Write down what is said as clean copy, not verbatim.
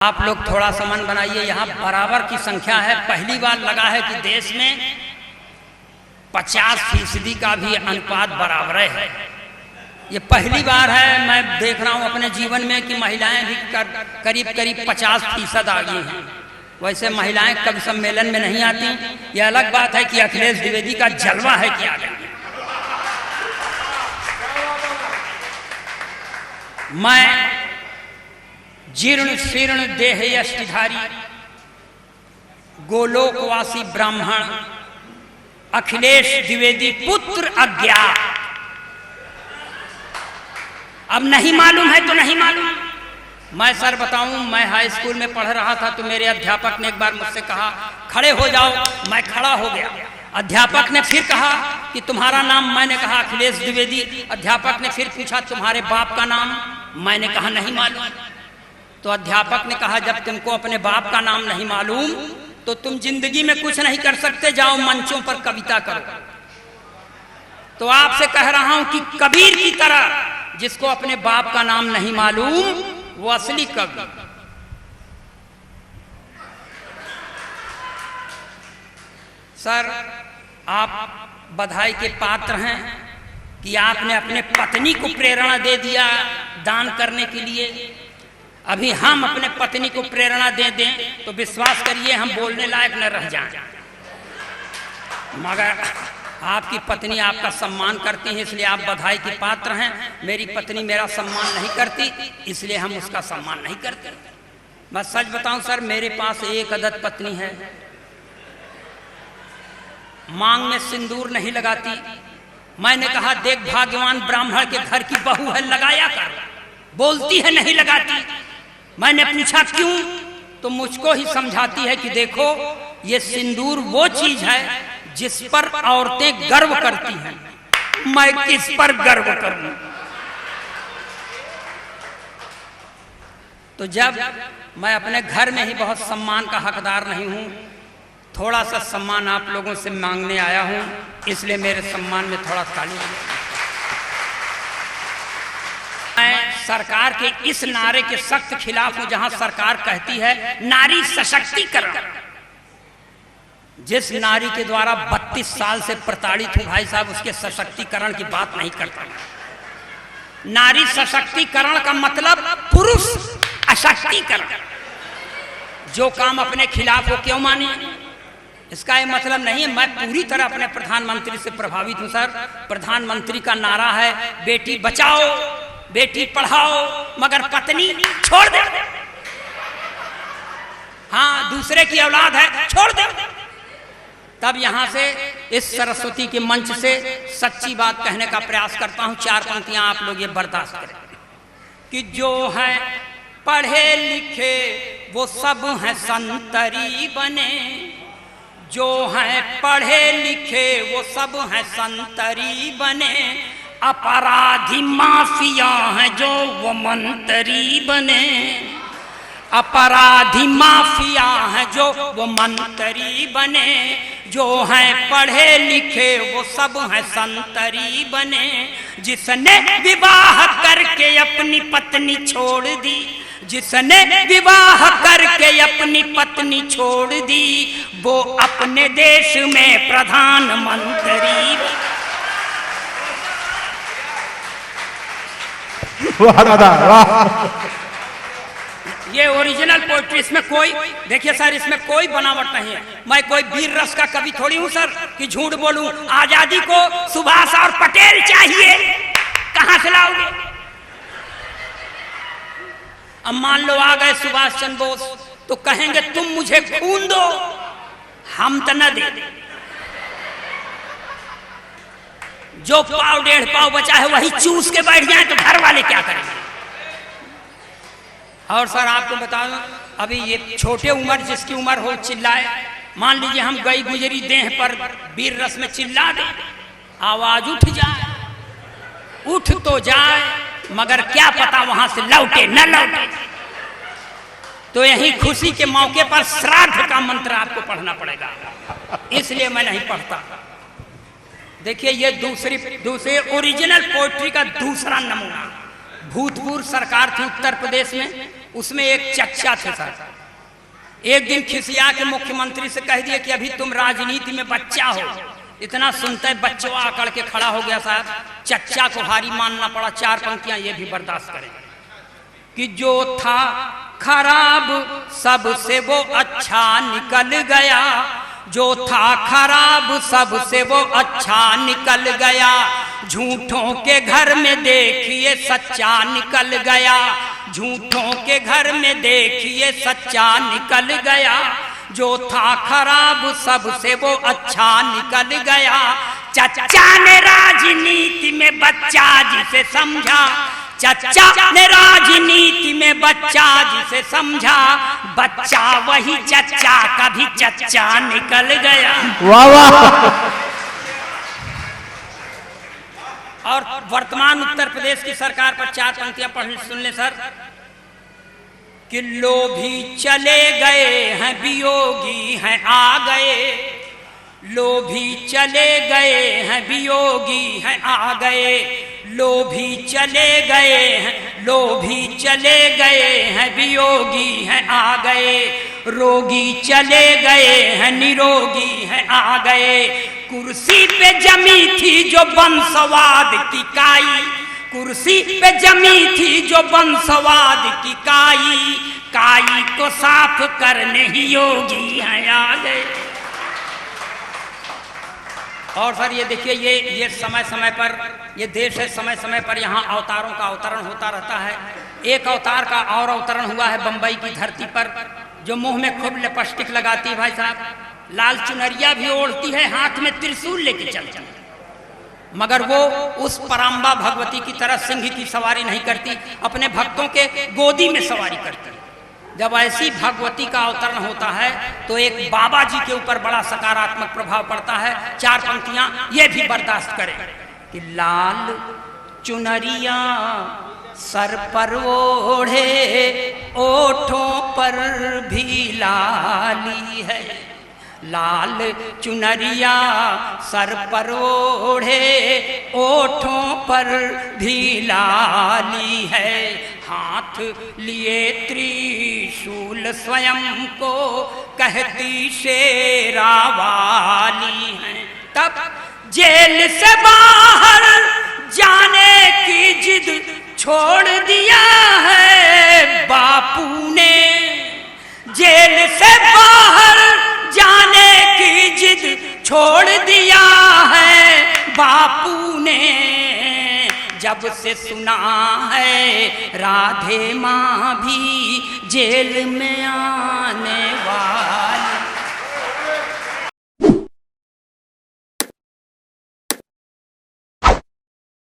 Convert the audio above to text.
आप लोग थोड़ा सा मन बनाइए। यहाँ बराबर की संख्या है। पहली बार लगा है कि देश में 50% का भी अनुपात बराबर है। ये पहली बार है मैं देख रहा हूँ अपने जीवन में कि महिलाएं भी करीब करीब 50% आ गई हैं। वैसे महिलाएं कभी सम्मेलन में नहीं आती। ये अलग बात है कि अखिलेश द्विवेदी का जलवा है कि आ गई। मैं जीर्ण शीर्ण देह यष्टिधारी गोलोकवासी ब्राह्मण अखिलेश द्विवेदी पुत्र अज्ञात। अब नहीं मालूम है तो नहीं मालूम। मैं सर बताऊं, मैं हाई स्कूल में पढ़ रहा था तो मेरे अध्यापक ने एक बार मुझसे कहा खड़े हो जाओ। मैं खड़ा हो गया। अध्यापक ने फिर कहा कि तुम्हारा नाम? मैंने कहा अखिलेश द्विवेदी। अध्यापक ने फिर पूछा तुम्हारे बाप का नाम? मैंने कहा नहीं मालूम। तो अध्यापक ने कहा जब तुमको अपने बाप का नाम नहीं मालूम तो तुम जिंदगी में कुछ नहीं कर सकते, जाओ मंचों पर कविता करो। तो आपसे कह रहा हूं कि कबीर की तरह जिसको अपने बाप का नाम नहीं मालूम वो असली कवि। सर आप बधाई के पात्र हैं कि आपने अपने पत्नी को प्रेरणा दे दिया दान करने के लिए। अभी हम अपने पत्नी को प्रेरणा दे दें तो विश्वास करिए हम बोलने लायक न रह जाएं। मगर आपकी पत्नी आपका सम्मान करती है इसलिए आप बधाई के पात्र हैं। मेरी पत्नी मेरा सम्मान नहीं करती इसलिए हम उसका सम्मान नहीं करते। मैं सच बताऊं सर, मेरे पास एक अदद पत्नी है। मांग में सिंदूर नहीं लगाती। मैंने कहा देख भाग्यवान ब्राह्मण के घर की बहू है, लगाया कर। बोलती है नहीं लगाती। मैंने पूछा क्यों? तो मुझको ही समझाती है कि देखो ये सिंदूर वो चीज है जिस पर औरतें गर्व करती हैं। मैं किस पर गर्व करूं? तो जब मैं अपने घर में ही बहुत सम्मान का हकदार नहीं हूं, थोड़ा सा सम्मान आप लोगों से मांगने आया हूं, इसलिए मेरे सम्मान में थोड़ा ताली। मैं सरकार के इस नारे के सख्त खिलाफ हूं जहां सरकार कहती है नारी सशक्तिकरण। जिस नारी के द्वारा 32 साल से प्रताड़ित हूं भाई साहब, उसके सशक्तिकरण की बात नहीं करता। नारी सशक्तिकरण का मतलब पुरुष अशक्तिकरण। जो काम अपने खिलाफ हो क्यों माने? इसका ये मतलब नहीं है। मैं पूरी तरह अपने प्रधानमंत्री से प्रभावित हूं सर। प्रधानमंत्री का नारा है बेटी बचाओ बेटी पढ़ाओ मगर पत्नी छोड़ दे। हाँ, दूसरे की औलाद है छोड़ दे। तब यहां से इस सरस्वती के मंच से सच्ची बात कहने का प्रयास करता हूं। 4 पंक्तियां आप लोग ये बर्दाश्त करें कि जो है पढ़े लिखे वो सब हैं संतरी बने। जो हैं पढ़े लिखे वो सब हैं संतरी बने। अपराधी माफिया हैं जो वो मंत्री बने। अपराधी माफिया हैं जो वो मंत्री बने। जो हैं पढ़े लिखे वो सब हैं संतरी बने। जिसने विवाह करके अपनी पत्नी छोड़ दी, जिसने विवाह करके अपनी पत्नी छोड़ दी, वो अपने देश में प्रधानमंत्री। वाह दादा वाह। ये ओरिजिनल पोएट्री। इसमें कोई देखिए सर, इसमें कोई बनावट नहीं है। मैं कोई वीर रस का कवि थोड़ी हूं सर कि झूठ बोलूं। आजादी को सुभाष और पटेल चाहिए, कहां से लाओगे? अब मान लो आ गए सुभाष चंद्र बोस तो कहेंगे तुम मुझे खून दो, हम तो न दे। जो पाव 1.5 पाव बचा है वही चूस के बैठ जाए तो घर वाले क्या करेंगे? और सर आपको बता दूं, अभी ये छोटे उम्र जिसकी उम्र हो चिल्लाए। मान लीजिए हम गई गुजरी देह पर वीर रस में चिल्ला दे, आवाज उठ जाए। उठ तो जाए मगर क्या पता वहां से लौटे न लौटे। तो यही खुशी के मौके पर श्राद्ध का मंत्र आपको पढ़ना पड़ेगा, इसलिए मैं नहीं पढ़ता। देखिए ये दूसरे ओरिजिनल पोएट्री का दूसरा नमूना। भूतपूर्व सरकार थी उत्तर प्रदेश में, उसमें एक चच्चा थे सर। एक दिन खिसिया के मुख्यमंत्री से कह दिए कि अभी तुम राजनीति में बच्चा हो। इतना सुनते बच्चों आकड़ के खड़ा हो गया साहब। चच्चा को हारी मानना पड़ा। 4 पंक्तियां ये भी बर्दाश्त करें कि जो था खराब सबसे वो अच्छा निकल गया, जो था खराब सबसे वो अच्छा निकल गया, झूठों के घर में देखिए सच्चा निकल गया, झूठों के घर में देखिए सच्चा निकल गया, जो था खराब सबसे वो अच्छा निकल गया। चच्चा ने राजनीति में बच्चा जिसे समझा, चच्चा ने राजनीति में बच्चा जिसे समझा, बच्चा वही चच्चा कभी चच्चा निकल गया। वाह वाह। और वर्तमान उत्तर प्रदेश की सरकार पर 4 पंक्तियां पढ़ सुन ले सर कि लोभी चले गए हैं वियोगी हैं आ गए, लोभी चले गए हैं वियोगी हैं आ गए, लोभी चले गए हैं, लोभी चले गए हैं वियोगी हैं आ गए, रोगी चले गए हैं निरोगी हैं आ गए, कुर्सी पे जमी थी जो बंसवाद की काई, कुर्सी पे जमी थी जो बंसवाद की काई, काई को साफ करने ही योगी हैं आ गए। और सर ये देखिए ये समय समय पर ये देश है, समय समय पर यहाँ अवतारों का अवतरण होता रहता है। एक अवतार का और अवतरण हुआ है बंबई की धरती पर, जो मुंह में खूब लिपस्टिक लगाती है भाई साहब, लाल चुनरिया भी ओढ़ती है, हाथ में त्रिशूल लेके चलती है, मगर वो उस पराम्बा भगवती की तरह सिंह की सवारी नहीं करती, अपने भक्तों के गोदी में सवारी करती है। जब ऐसी भगवती का अवतरण होता है तो एक बाबा जी के ऊपर बड़ा सकारात्मक प्रभाव पड़ता है। 4 पंक्तियां ये भी बर्दाश्त करें कि लाल चुनरिया सर पर ओढ़े, ओठों पर भी लाली है, लाल चुनरिया सर पर ओढ़े, ओठों पर भी लाली है, हाथ लिए त्रिशूल स्वयं को कहती शेरा वाली है। तब जेल से बाहर जाने की जिद छोड़ दिया है बापू ने, जेल से बाहर जाने की जिद छोड़ दिया है बापू ने, जब से सुना है राधे माँ भी जेल में आ